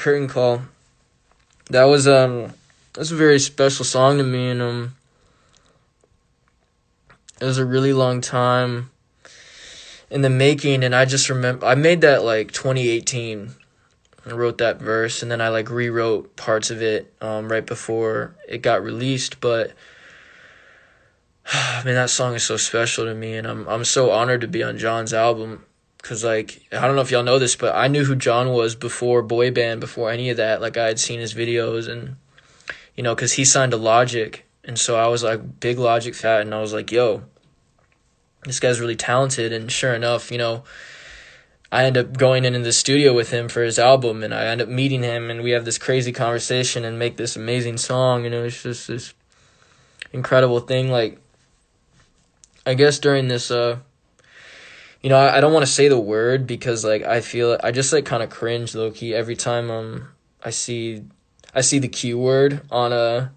Curtain Call. That was a very special song to me, and it was a really long time in the making, and I just remember I made that like 2018. I wrote that verse, and then I like rewrote parts of it right before it got released. But I mean, that song is so special to me, and I'm so honored to be on John's album. Cause like I don't know if y'all know this, but I knew who John was before boy band, before any of that. Like I had seen his videos, and cause he signed to Logic, and so I was like big Logic fan, and I was like, yo, this guy's really talented. And sure enough, I end up going into the studio with him for his album, and I end up meeting him, and we have this crazy conversation and make this amazing song. It's just this incredible thing. Like, I guess during this, I don't want to say the word because like I just like kind of cringe low key every time I see the Q word on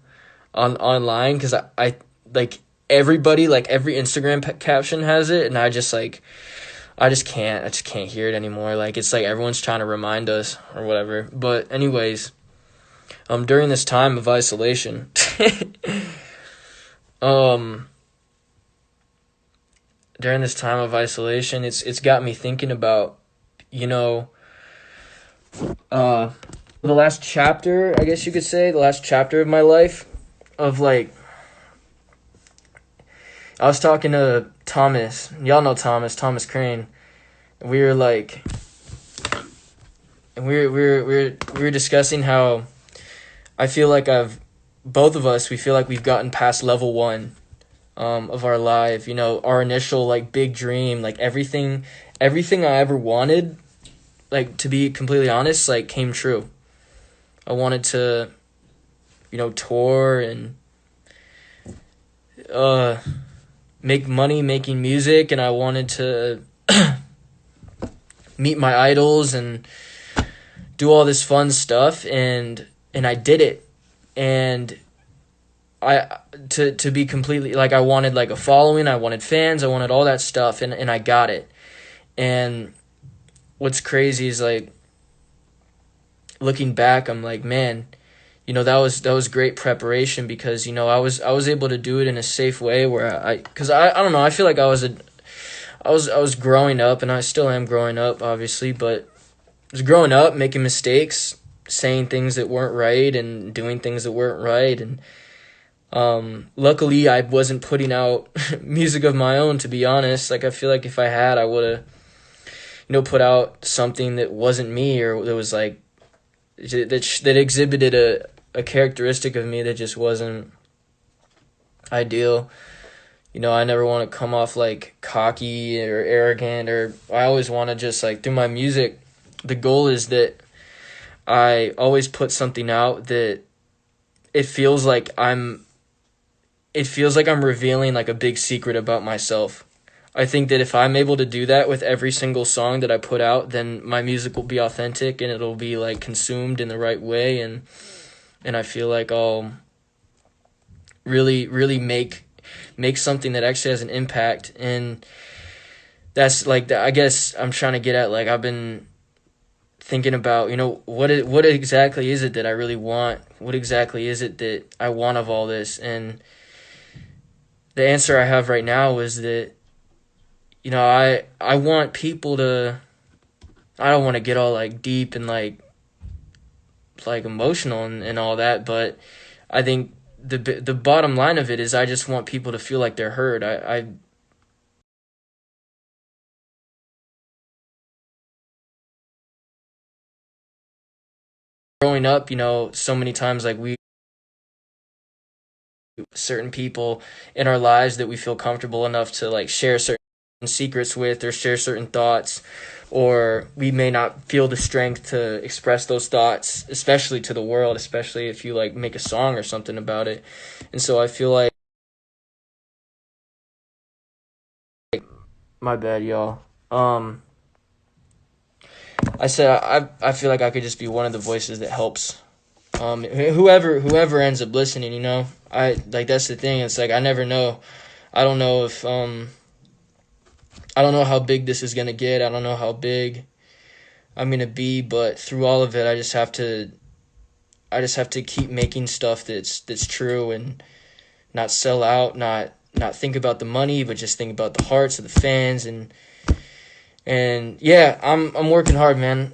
online, because I like everybody, like every Instagram caption has it, and I just can't hear it anymore. Like it's like everyone's trying to remind us or whatever. But anyways, during this time of isolation, it's got me thinking about, the last chapter, I guess you could say, the last chapter of my life, of like, I was talking to Thomas. Y'all know Thomas Crane. We were like, and we were discussing how I feel like both of us, we feel like we've gotten past level 1 of our life. Our initial like big dream, like everything I ever wanted, like to be completely honest, like came true. I wanted to, tour and make money making music, and I wanted to meet my idols and do all this fun stuff, and I did it. And to be completely, like, I wanted like a following, I wanted fans, I wanted all that stuff, and I got it. And what's crazy is like looking back, I'm like, man, that was great preparation, because I was able to do it in a safe way where because I don't know, I feel like I was growing up, and I still am growing up, obviously, but I was growing up making mistakes, saying things that weren't right and doing things that weren't right. And luckily I wasn't putting out music of my own, to be honest. Like I feel like if I had, I would have put out something that wasn't me, or that was like that exhibited a characteristic of me that just wasn't ideal. I never want to come off like cocky or arrogant, or I always want to just like, through my music, the goal is that I always put something out that it feels like I'm revealing like a big secret about myself. I think that if I'm able to do that with every single song that I put out, then my music will be authentic, and it'll be like consumed in the right way, and I feel like I'll really, really make something that actually has an impact. And that's like, I guess I'm trying to get at, like, I've been thinking about, what exactly is it that I really want? What exactly is it that I want of all this? And the answer I have right now is that, I want people to, I don't want to get all like deep and like emotional and all that, but I think the bottom line of it is I just want people to feel like they're heard. I growing up, so many times, like, we certain people in our lives that we feel comfortable enough to like share certain secrets with, or share certain thoughts, or we may not feel the strength to express those thoughts, especially to the world, especially if you like make a song or something about it. And so I feel like, my bad, y'all. I said I feel like I could just be one of the voices that helps whoever ends up listening. I like, that's the thing. It's like I never know. I don't know if I don't know how big this is gonna get. I don't know how big I'm gonna be, but through all of it, I just have to keep making stuff that's true and not sell out, not think about the money, but just think about the hearts of the fans. And yeah, I'm working hard, man.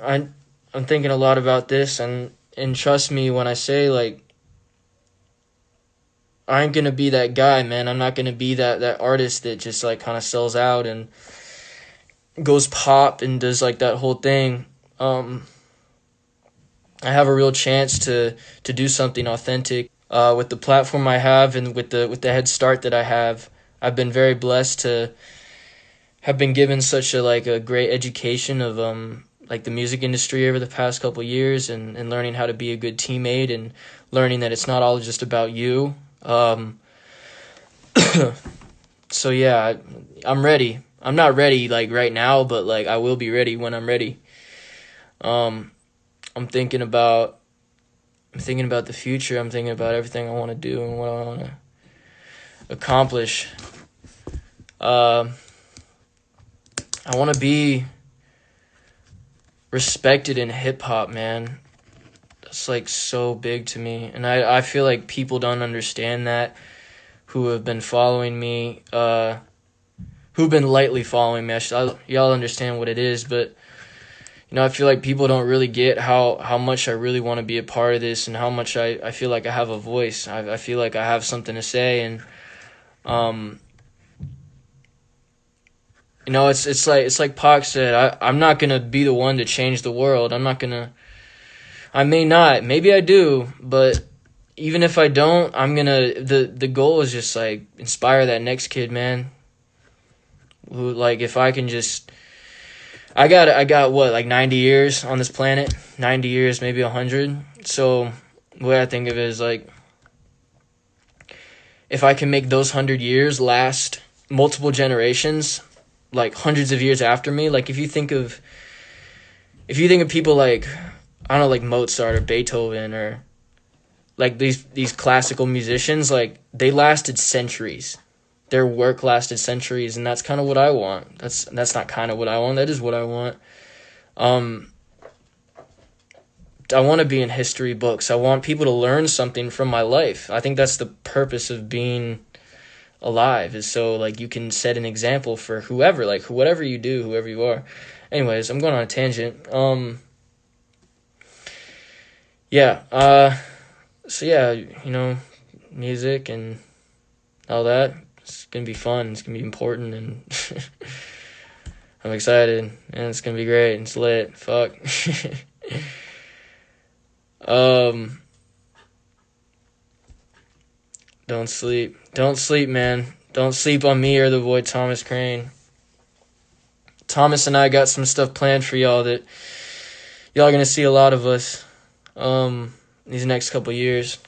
I'm thinking a lot about this, and trust me when I say, like, I ain't gonna be that guy, man. I'm not gonna be that artist that just like kind of sells out and goes pop and does like that whole thing. I have a real chance to do something authentic. With the platform I have and with the head start that I have, I've been very blessed to have been given such a great education of like the music industry over the past couple years, and learning how to be a good teammate, and learning that it's not all just about you. So yeah, I'm ready. I'm not ready like right now, but like I will be ready when I'm ready. Um, I'm thinking about the future. I'm thinking about everything I want to do and what I want to accomplish. I want to be respected in hip hop, man. That's like so big to me, and I feel like people don't understand that, who have been following me, who've been lightly following me. Y'all understand what it is, but I feel like people don't really get how much I really want to be a part of this, and how much I feel like I have a voice. I feel like I have something to say, and it's like Pac said. I'm not gonna be the one to change the world. I may not. Maybe I do, but even if I don't, I'm gonna. The goal is just like inspire that next kid, man. Who, like, if I can just. I got what, like 90 years on this planet, 90 years, maybe 100. So the way I think of it is like, if I can make those 100 years last multiple generations, like hundreds of years after me, like if you think of people like, I don't know, like Mozart or Beethoven or like these classical musicians, like they lasted centuries. Their work lasted centuries, and that's kind of what I want. That's not kind of what I want. That is what I want. I want to be in history books. I want people to learn something from my life. I think that's the purpose of being alive, is so like you can set an example for whoever, like whatever you do, whoever you are. Anyways, I'm going on a tangent. Yeah. So yeah, music and all that. It's gonna be fun. It's gonna be important, and I'm excited, and it's gonna be great. It's lit. Fuck. Don't sleep. Don't sleep, man. Don't sleep on me or the boy Thomas Crane. Thomas and I got some stuff planned for y'all that y'all are gonna see a lot of us these next couple years.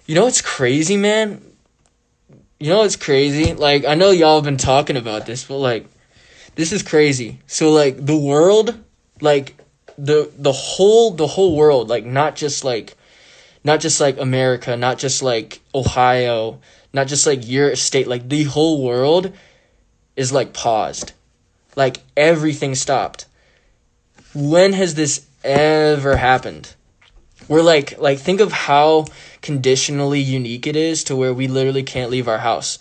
You know what's crazy, man? You know what's crazy? Like, I know y'all have been talking about this, but like, this is crazy. So like the world, like the whole world, like not just like America, not just like Ohio, not just like your state, like the whole world is like paused. Like everything stopped. When has this ever happened? We're like think of how conditionally unique it is to where we literally can't leave our house.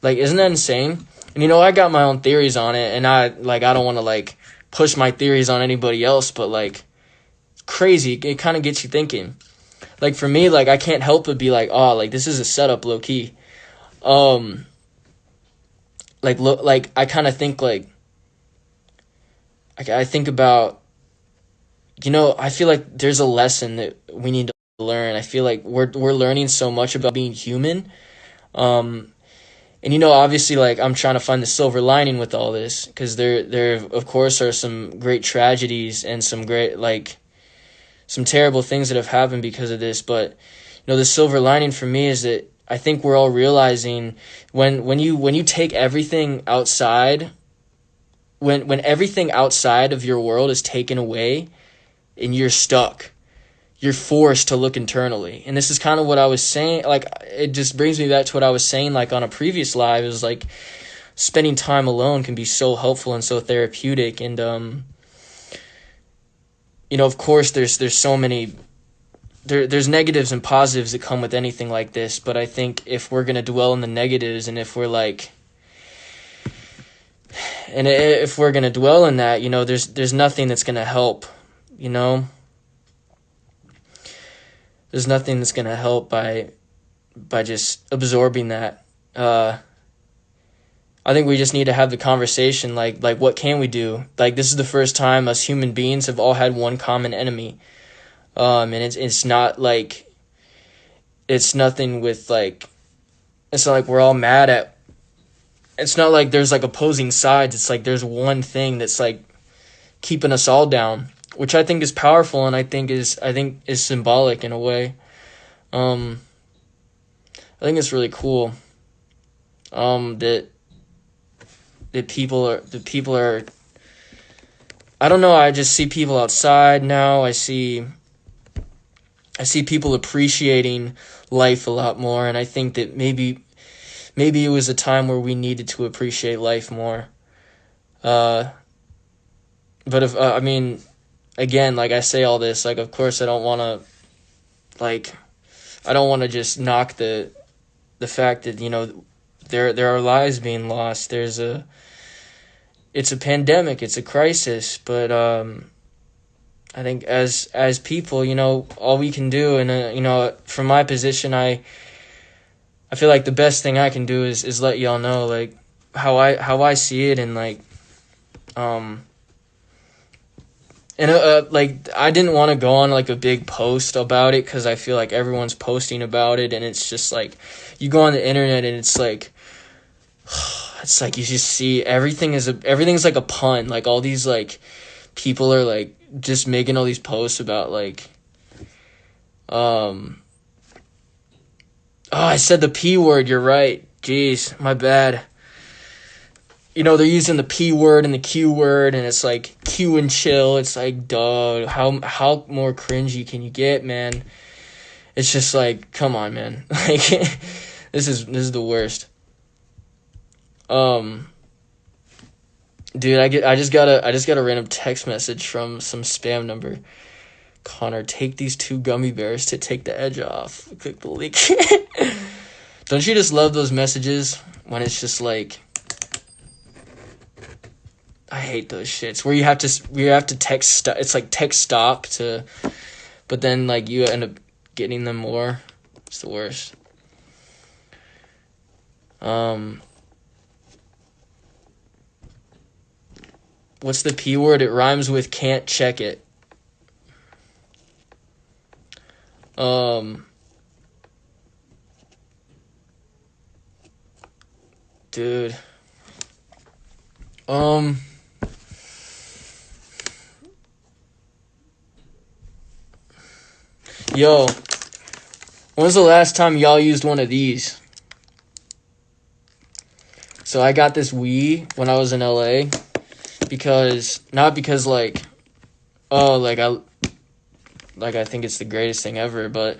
Like, isn't that insane? And I got my own theories on it, and I don't want to like push my theories on anybody else, but like it's crazy. It kind of gets you thinking. Like for me, like I can't help but be like, oh, like this is a setup, low key. Like I kind of think like I think about, I feel like there's a lesson that we need to learn. I feel like we're learning so much about being human. And obviously, like I'm trying to find the silver lining with all this, because there of course are some great tragedies and some great, like, some terrible things that have happened because of this. But the silver lining for me is that I think we're all realizing when you take everything outside, when everything outside of your world is taken away and you're stuck, you're forced to look internally. And this is kind of what I was saying. Like, it just brings me back to what I was saying, like on a previous live. It was like, spending time alone can be so helpful and so therapeutic. And of course, there's so many there's negatives and positives that come with anything like this, but I think if we're gonna dwell on the negatives, and if we're gonna dwell in that, there's nothing that's gonna help. There's nothing that's gonna help by just absorbing that. I think we just need to have the conversation, like what can we do? Like, this is the first time us human beings have all had one common enemy. And it's not like, it's nothing with like, it's not like we're all mad at, it's not like there's like opposing sides. It's like there's one thing that's like keeping us all down, which I think is powerful, and I think is symbolic in a way. I think it's really cool. That people are, I don't know, I just see people outside now. I see people appreciating life a lot more, and I think that maybe it was a time where we needed to appreciate life more. But if again, like, I say all this, like, of course I don't want to just knock the fact that there are lives being lost. It's a pandemic, it's a crisis, but I think as people, all we can do, and from my position, I feel like the best thing I can do is let y'all know, like, how I see it, and like like, I didn't want to go on like a big post about it, because I feel like everyone's posting about it, and it's just like, you go on the internet and it's like you just see everything's like a pun. Like, all these like people are like just making all these posts about like I said the P word, you're right. Jeez, my bad. They're using the P word and the Q word, and it's like Q and chill. It's like, duh, how more cringy can you get, man? It's just like, come on, man. Like, this is the worst. Dude, I just got a random text message from some spam number. Conor, take these 2 gummy bears to take the edge off. Click the link. Don't you just love those messages when it's just like, I hate those shits where you have to text. It's like text stop to, but then like you end up getting them more. It's the worst. What's the P word? It rhymes with can't check it. Dude. Yo, when's the last time y'all used one of these? So I got this Wii when I was in LA, not because like, I think it's the greatest thing ever, but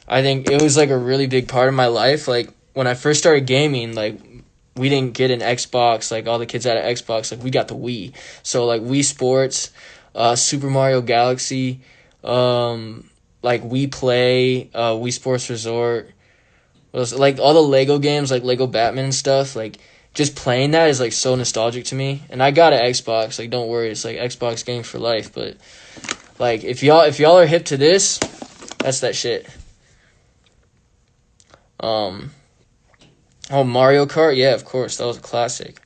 I think it was like a really big part of my life. Like, when I first started gaming, like, we didn't get an Xbox, like all the kids had an Xbox, like we got the Wii. So like Wii Sports, Super Mario Galaxy, like Wii Play, Wii Sports Resort, like all the Lego games, like Lego Batman and stuff, like just playing that is like so nostalgic to me. And I got an Xbox, like don't worry, it's like Xbox games for life. But like if y'all are hip to this, that's that shit. Oh, Mario Kart, yeah, of course, that was a classic.